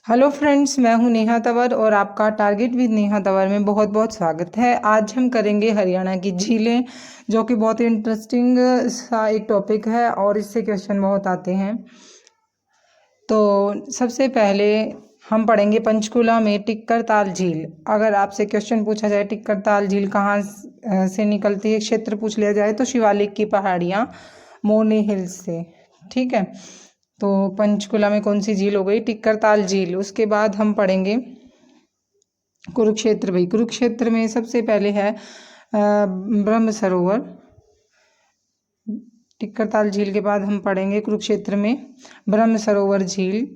Hello friends, मैं हूं नेहा तंवर और आपका टारगेट विद नेहा तंवर में बहुत बहुत स्वागत है। आज हम करेंगे हरियाणा की झीलें, जो कि बहुत ही इंटरेस्टिंग सा एक टॉपिक है और इससे क्वेश्चन बहुत आते हैं। तो सबसे पहले हम पढ़ेंगे पंचकुला में टिक्कर ताल झील। अगर आपसे क्वेश्चन पूछा जाए टिक्कर ताल झील कहाँ से निकलती है, क्षेत्र पूछ लिया जाए तो शिवालिक की पहाड़ियाँ मोरनी हिल्स से। ठीक है, तो पंचकुला में कौन सी झील हो गई? टिक्कर ताल झील। उसके बाद हम पढ़ेंगे कुरुक्षेत्र। भाई कुरुक्षेत्र में सबसे पहले है ब्रह्म सरोवर। टिक्कर ताल झील के बाद हम पढ़ेंगे कुरुक्षेत्र में ब्रह्म सरोवर झील,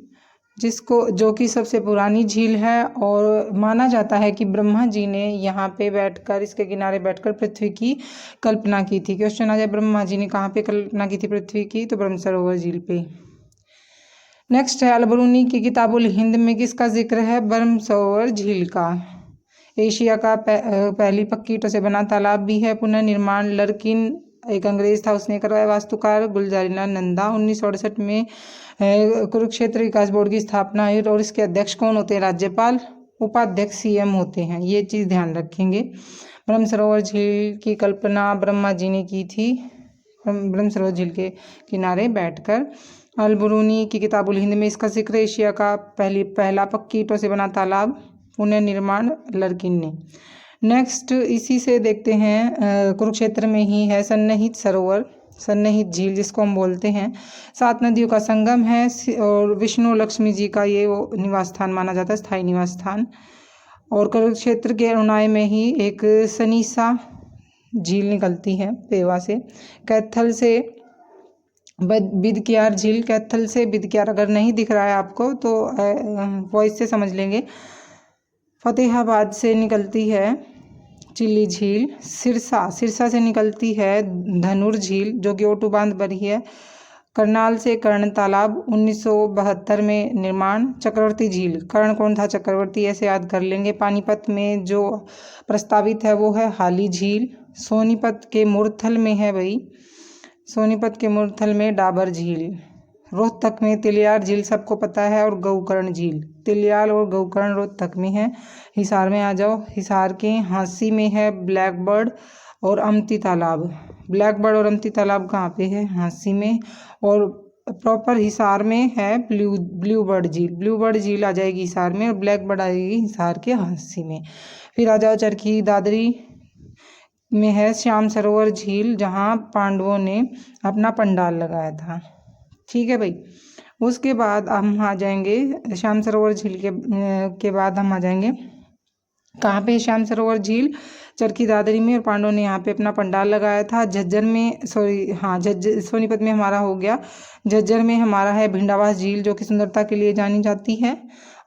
जो कि सबसे पुरानी झील है और माना जाता है कि ब्रह्मा जी ने यहाँ पे बैठकर, इसके किनारे बैठकर पृथ्वी की कल्पना की थी। क्वेश्चन आ जाए ब्रह्मा जी ने कहाँ पे कल्पना की थी पृथ्वी की, तो ब्रह्म सरोवर झील पे। नेक्स्ट है अलबरूनी की किताबुल हिंद में किसका जिक्र है? ब्रह्म सरोवर झील का। एशिया का पहली पक्की ईंटों से बना तालाब भी है। पुनर्निर्माण लर्किन एक अंग्रेज था, उसने करवाया। वास्तुकार गुलजारीलाल नंदा। 1968 में कुरुक्षेत्र विकास बोर्ड की स्थापना हुई और इसके अध्यक्ष कौन होते हैं? राज्यपाल। उपाध्यक्ष सीएम होते हैं। ये चीज़ ध्यान रखेंगे। ब्रह्म सरोवर झील की कल्पना ब्रह्मा जी ने की थी, ब्रह्म सरोवर झील के किनारे बैठकर। अलबरूनी की किताबुल हिंद में इसका जिक्र। एशिया का पहला पक्की ईंटों से बना तालाब, पुनर्निर्माण लर्किन ने। नेक्स्ट इसी से देखते हैं, कुरुक्षेत्र में ही है सन्निहित सरोवर, सन्निहित झील जिसको हम बोलते हैं। 7 नदियों का संगम है और विष्णु लक्ष्मी जी का ये वो निवास स्थान माना जाता है, स्थायी निवास स्थान। और कुरुक्षेत्र के अरुणाई में ही एक सनीसा झील निकलती है पेवा से। कैथल से बिदकियार झील, कैथल से बिदकियार अगर नहीं दिख रहा है आपको तो वॉइस से समझ लेंगे। फतेहाबाद से निकलती है चिल्ली झील। सिरसा से निकलती है धनुर झील, जो कि ओटू बांध बनी है। करनाल से कर्ण तालाब 1972 में निर्माण। चक्रवर्ती झील, कर्ण कौन था? चक्रवर्ती, ऐसे याद कर लेंगे। पानीपत में जो प्रस्तावित है वो है हाली झील। सोनीपत के मुरथल में है भाई, सोनीपत के मुरथल में डाबर झील। रोहतक में तिलियार झील सबको पता है, और गौकर्ण झील। तिलियाल और गौकर्ण रोहतक में है। हिसार में आ जाओ, हिसार के हांसी में है ब्लैकबर्ड और अमती तालाब। ब्लैकबर्ड और अमती तालाब कहाँ पे है? हांसी में। और प्रॉपर हिसार में है ब्लूबर्ड झील। ब्लूबर्ड झील आ जाएगी हिसार में और ब्लैकबर्ड आएगी हिसार के हांसी में। फिर आ जाओ चरखी दादरी में है श्याम सरोवर झील, जहाँ पांडवों ने अपना पंडाल लगाया था। ठीक है भाई। उसके बाद हम आ जाएंगे श्याम सरोवर झील के बाद हम आ जाएंगे कहाँ पे? श्याम सरोवर झील चरखी दादरी में, और पांडवों ने यहाँ पे अपना पंडाल लगाया था। झज्जर में, सोनीपत में हमारा हो गया। झज्जर में हमारा है भिंडावास झील, जो कि सुंदरता के लिए जानी जाती है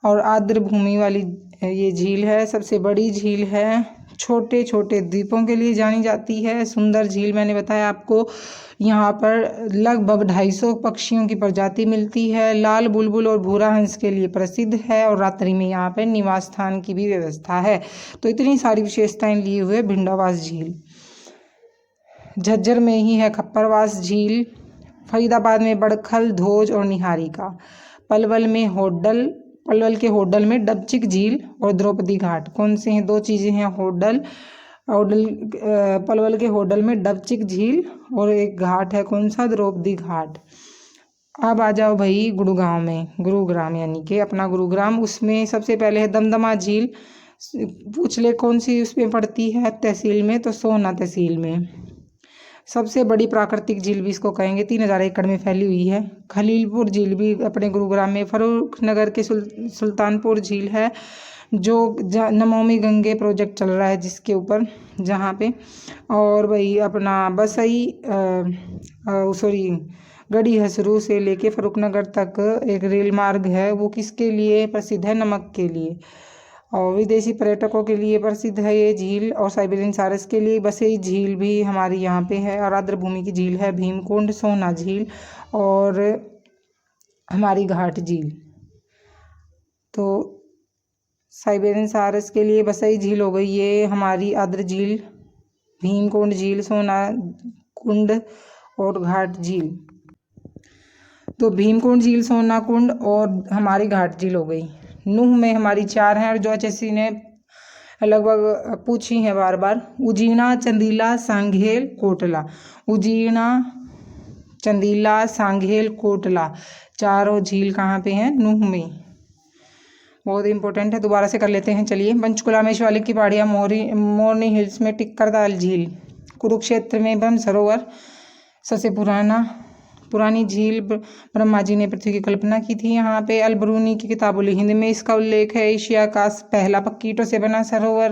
और आर्द्र भूमि वाली ये झील है। सबसे बड़ी झील है, छोटे छोटे द्वीपों के लिए जानी जाती है। सुंदर झील, मैंने बताया आपको, यहाँ पर लगभग 250 पक्षियों की प्रजाति मिलती है। लाल बुलबुल और भूरा हंस के लिए प्रसिद्ध है और रात्रि में यहाँ पर निवास स्थान की भी व्यवस्था है। तो इतनी सारी विशेषताएं लिए हुए भिंडावास झील। झज्जर में ही है खप्परवास झील। फरीदाबाद में बड़खल, धोज और निहारिका। पलवल के होडल में डबचिक झील और द्रौपदी घाट। कौन से हैं? 2 चीज़ें हैं, पलवल के होडल में डबचिक झील और एक घाट है, कौन सा? द्रौपदी घाट। अब आ जाओ भाई गुरुग्राम में, गुरुग्राम यानी कि अपना गुरुग्राम। उसमें सबसे पहले है दमदमा झील। पूछ ले कौन सी उसमें पड़ती है तहसील में, तो सोहना तहसील में। सबसे बड़ी प्राकृतिक झील भी इसको कहेंगे, 3000 एकड़ में फैली हुई है। खलीलपुर झील भी अपने गुरुग्राम में। फर्रुखनगर के सुल्तानपुर झील है, जो नमामि गंगे प्रोजेक्ट चल रहा है जिसके ऊपर, जहाँ पे। और वही अपना गढ़ी हसरू से लेके फर्रुखनगर तक एक रेल मार्ग है, वो किसके लिए प्रसिद्ध है? नमक के लिए। और विदेशी पर्यटकों के लिए प्रसिद्ध है ये झील, और साइबेरियन सारस के लिए। बसई झील भी हमारी यहाँ पे है, और आर्द्र भूमि की झील है भीमकुंड, सोना झील और हमारी घाट झील। तो साइबेरियन सारस के लिए बसई झील हो गई, ये हमारी आर्द्र झील, भीमकुंड झील, सोना कुंड और घाट झील। तो भीमकुंड झील, सोना कुंड और हमारी घाट झील हो गई। नूह में हमारी 4 हैं और जो HSC ने लगभग पूछी हैं बार बार। उजीना, चंदीला, सांघेल, कोटला। उजीना, चंदीला, सांघेल, कोटला, चारों झील कहाँ पे हैं? नूह में। बहुत इंपॉर्टेंट है, दोबारा से कर लेते हैं। चलिए, पंचकुला में शिवालिक की पहाड़ियाँ, मोरनी हिल्स में टिक्करताल झील, कुरुक्षेत्र में ब्रह्म सरोवर, सबसे पुरानी झील ब्रह्मा जी ने पृथ्वी की कल्पना की थी यहाँ पे। अलबरूनी की किताबुल हिंद में इसका उल्लेख है। एशिया का पहला पक्की ईंटों से बना सरोवर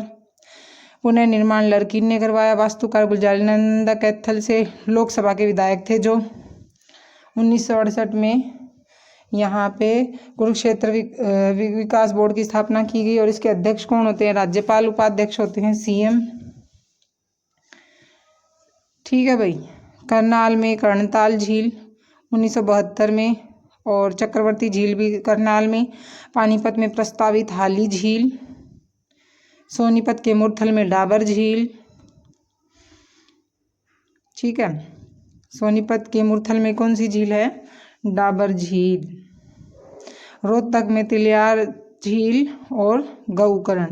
पुनर्निर्माण लड़किन ने करवाया। वास्तुकार गुलजारीनंद कैथल से लोकसभा के विधायक थे जो 1968 में यहाँ पे कुरुक्षेत्र विकास बोर्ड की स्थापना की गई। और इसके अध्यक्ष कौन होते हैं? राज्यपाल। उपाध्यक्ष होते हैं CM। ठीक है भाई। करनाल में कर्णताल झील 1972 में, और चक्रवर्ती झील भी करनाल में। पानीपत में प्रस्तावित हाली झील। सोनीपत के मुरथल में डाबर झील। ठीक है, सोनीपत के मुरथल में कौन सी झील है? डाबर झील। रोहतक में तिलियार झील और गौकर्ण।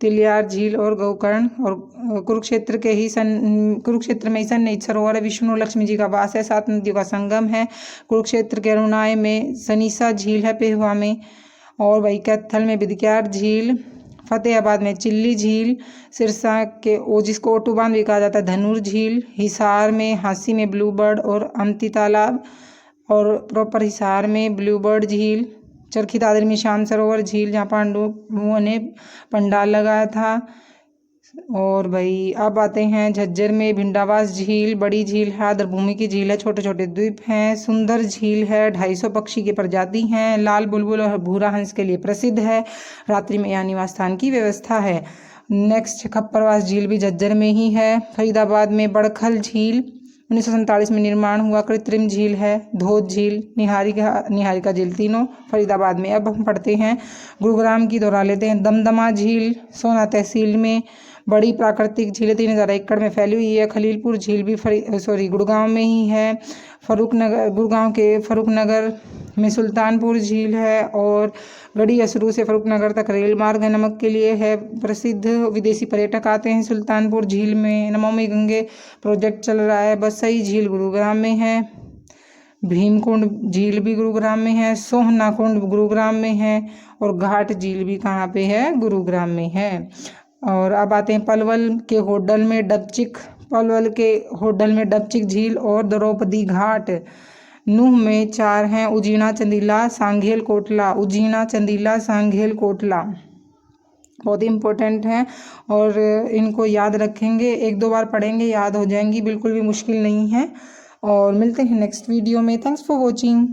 तिलियार झील और गौकर्ण। और कुरुक्षेत्र में सन्निहित सरोवर है। विष्णु लक्ष्मी जी का वास है। 7 नदियों का संगम है। कुरुक्षेत्र के अरुणाई में सनीसा झील है, पेहवा में। और वही कैथल में बिदक्यार झील। फतेहाबाद में चिल्ली झील। सिरसा के जिसको ओटू बांध भी कहा जाता है, धनुर झील। हिसार में हांसी में ब्लू बर्ड और अमती तालाब और प्रॉपर हिसार में ब्लू बर्ड झील। चरखी दादरी में श्याम सरोवर झील जहाँ पांडवों ने पंडाल लगाया था। और भाई अब आते हैं झज्जर में भिंडावास झील, बड़ी झील है। आर्द्रभूमि की झील है, छोटे छोटे द्वीप हैं। सुंदर झील है, 250 पक्षी की प्रजाति हैं। लाल बुलबुल और भूरा हंस के लिए प्रसिद्ध है। रात्रि में यहाँ निवास स्थान की व्यवस्था है। नेक्स्ट खप्परवास झील भी झज्जर में ही है। फरीदाबाद में बड़खल झील 1947 में निर्माण हुआ कृत्रिम झील है। धोध झील, निहारिका झील, तीनों फरीदाबाद में। अब हम पढ़ते हैं गुरुग्राम की, दोहरा लेते हैं। दमदमा झील सोना तहसील में बड़ी प्राकृतिक झील 3000 एकड़ में फैली हुई है। खलीलपुर झील भी गुड़गांव में ही है। गुड़गांव के फरुखनगर में सुल्तानपुर झील है। और गढ़ी असरू से फरुखनगर तक रेल मार्ग है, नमक के लिए है प्रसिद्ध। विदेशी पर्यटक आते हैं सुल्तानपुर झील में। नमामि गंगे प्रोजेक्ट चल रहा है। बसई झील गुरुग्राम में है। भीमकुंड झील भी गुरुग्राम में है। सोहना कुंड गुरुग्राम में है। और घाट झील भी कहाँ पे है? गुरुग्राम में है। और अब आते हैं पलवल के होडल में डबचिक झील और द्रौपदी घाट। नूह में 4 हैं, उजीना, चंदीला, सांघेल, कोटला। उजीना, चंदीला, सांघेल, कोटला बहुत इंपॉर्टेंट हैं और इनको याद रखेंगे। 1-2 बार पढ़ेंगे, याद हो जाएंगी, बिल्कुल भी मुश्किल नहीं है। और मिलते हैं नेक्स्ट वीडियो में। Thanks for watching.